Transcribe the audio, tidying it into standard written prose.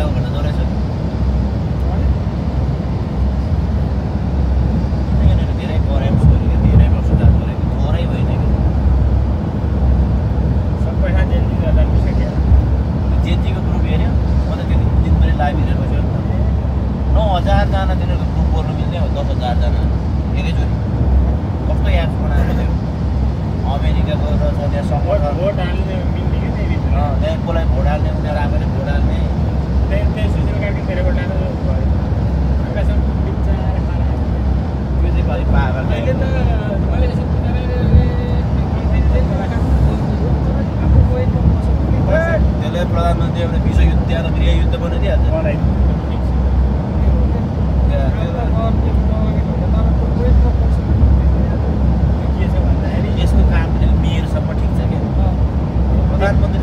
अमेरिकाको घटना जोरै छ यहाँनिर धेरै कराइम गरेको धेरै भ्रष्टाचार गरेको थोरै होइन कि सबै पैसा जेन्जी गर्दा बिसक्यो जेन्जीको ग्रुप हेऱ्यो म त त्यो दिनभरि लाइभ हेरेर बस्यो 9,000 जना तिनीहरूको ग्रुप बोल्नु मिल्ने हो 10,000 जना एकैचोटि कस्तो एप्स बनाएको थियो अमेरिकाको र त्यहाँ सपोर्ट भोट हाल्ने मिल्ने कि त्यही भित्र त्यहाँ कसलाई भोट हाल्ने उनीहरू आफैले भोट हाल्ने त्यही सोचेर काट्ने धेरै भोट हाल्नु भयो आकाशमा बिचार खाना त्यो चाहिँ कति पागल अहिले त मैले यसो आफू कोही त्यसले प्रधानमन्त्री एउटा विश्वयुद्ध त्यहाँ त गृहयुद्ध बनाइदिइहाल्छ यसको काम मेयरसम्म ठिक छ क्या प्रधानमन्त्री